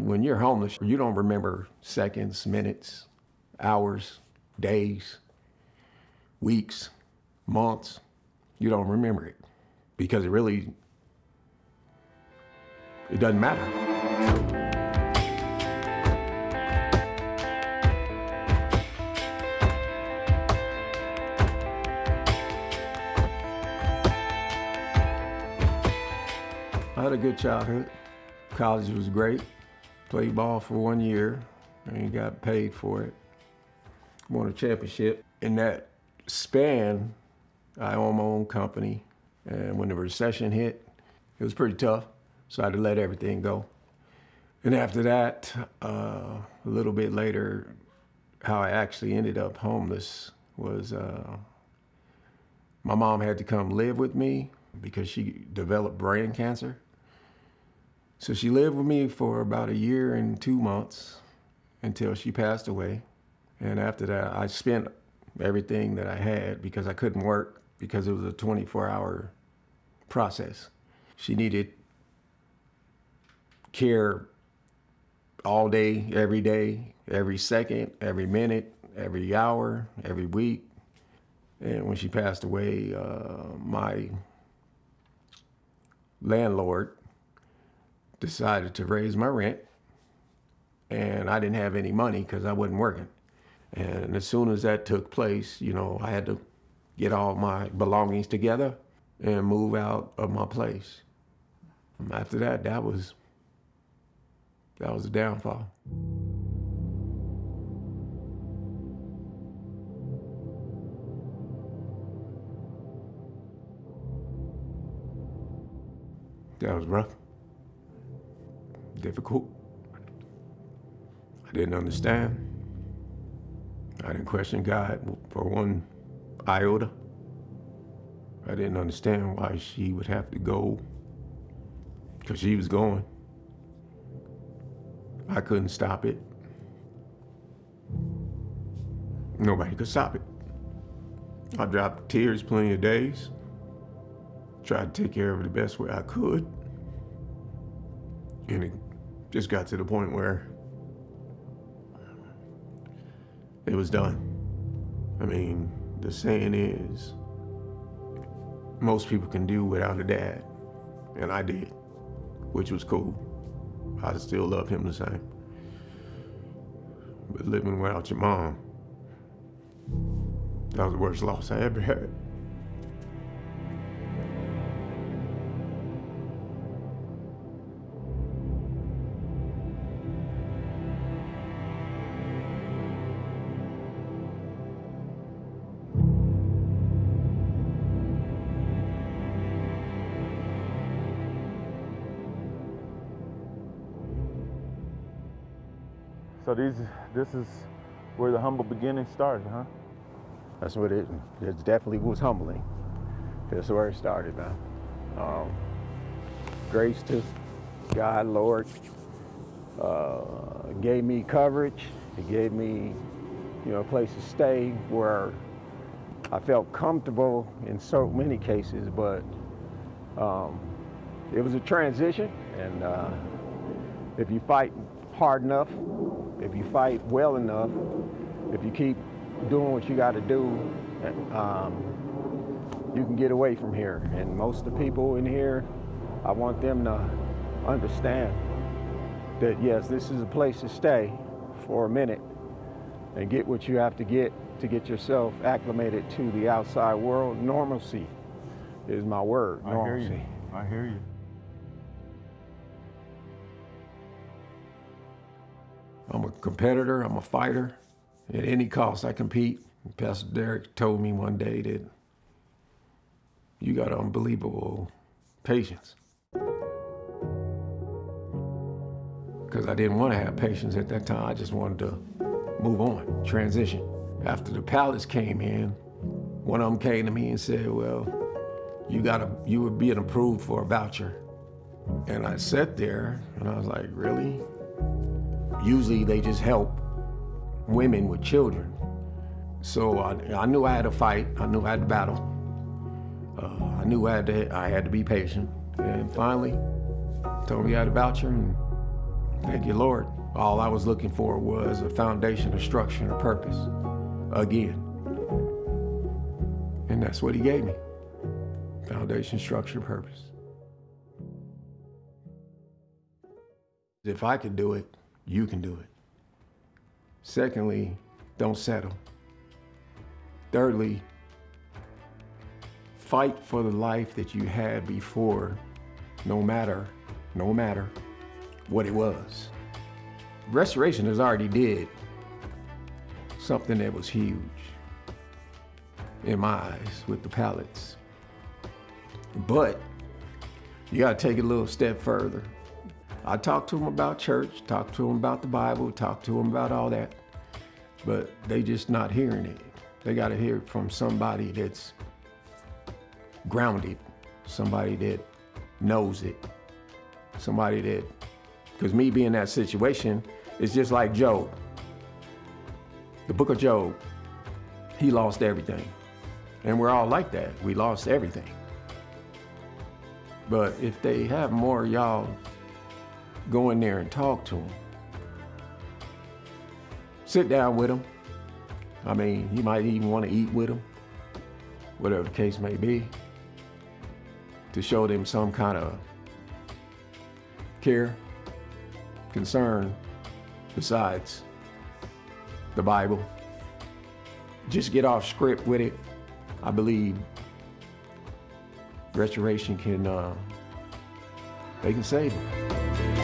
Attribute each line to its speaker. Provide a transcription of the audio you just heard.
Speaker 1: when you're homeless, you don't remember seconds, minutes, hours, days, weeks, months. You don't remember it because it doesn't matter. I had a good childhood. College was great. Played ball for 1 year and got paid for it. Won a championship. In that span, I owned my own company. And when the recession hit, it was pretty tough. So I had to let everything go. And after that, a little bit later, how I actually ended up homeless was my mom had to come live with me because she developed brain cancer. So she lived with me for about 1 year and 2 months until she passed away. And after that, I spent everything that I had because I couldn't work because it was a 24-hour process. She needed care all day, every second, every minute, every hour, every week. And when she passed away, my landlord decided to raise my rent, and I didn't have any money because I wasn't working. And as soon as that took place, you know, I had to get all my belongings together and move out of my place. After that, that was the downfall. That was rough. Difficult. I didn't understand. I didn't question God for one iota. I didn't understand why she would have to go, because she was going. I couldn't stop it. Nobody could stop it. I dropped tears plenty of days. Tried to take care of it the best way I could. And it just got to the point where it was done. I mean, the saying is, most people can do without a dad, and I did, which was cool. I still love him the same. But living without your mom, that was the worst loss I ever had.
Speaker 2: So this is where the humble beginning started, huh?
Speaker 1: That's what it definitely was humbling. That's where it started, man. Grace to God, Lord, gave me coverage. He gave me, a place to stay where I felt comfortable in so many cases, but it was a transition, and if you fight hard enough, if you fight well enough, if you keep doing what you got to do, you can get away from here. And most of the people in here, I want them to understand that, yes, this is a place to stay for a minute and get what you have to get yourself acclimated to the outside world. Normalcy is my word, normalcy.
Speaker 2: I hear you.
Speaker 1: I'm a competitor, I'm a fighter. At any cost, I compete. Pastor Derek told me one day that you got unbelievable patience. Because I didn't want to have patience at that time. I just wanted to move on, transition. After the pallets came in, one of them came to me and said, well, you were being approved for a voucher. And I sat there and I was like, really? Usually they just help women with children. So I knew I had to fight. I knew I had to battle. I knew I had to be patient. And finally, told me I had a voucher and Thank you, Lord. All I was looking for was a foundation, a structure, and a purpose. Again. And that's what he gave me. Foundation, structure, purpose. If I could do it, you can do it. Secondly, don't settle. Thirdly, fight for the life that you had before, no matter what it was. Restoration has already did something that was huge in my eyes with the pallets. But you gotta take it a little step further. I talked to them about church, talked to them about the Bible, talked to them about all that, but they just not hearing it. They gotta hear it from somebody that's grounded, somebody that knows it, somebody that, because me being in that situation, it's just like Job. The book of Job, he lost everything. And we're all like that, we lost everything. But if they have more of y'all go in there and talk to them, sit down with them. I mean, you might even want to eat with them, whatever the case may be, to show them some kind of care, concern, besides the Bible. Just get off script with it. I believe restoration can, they can save them.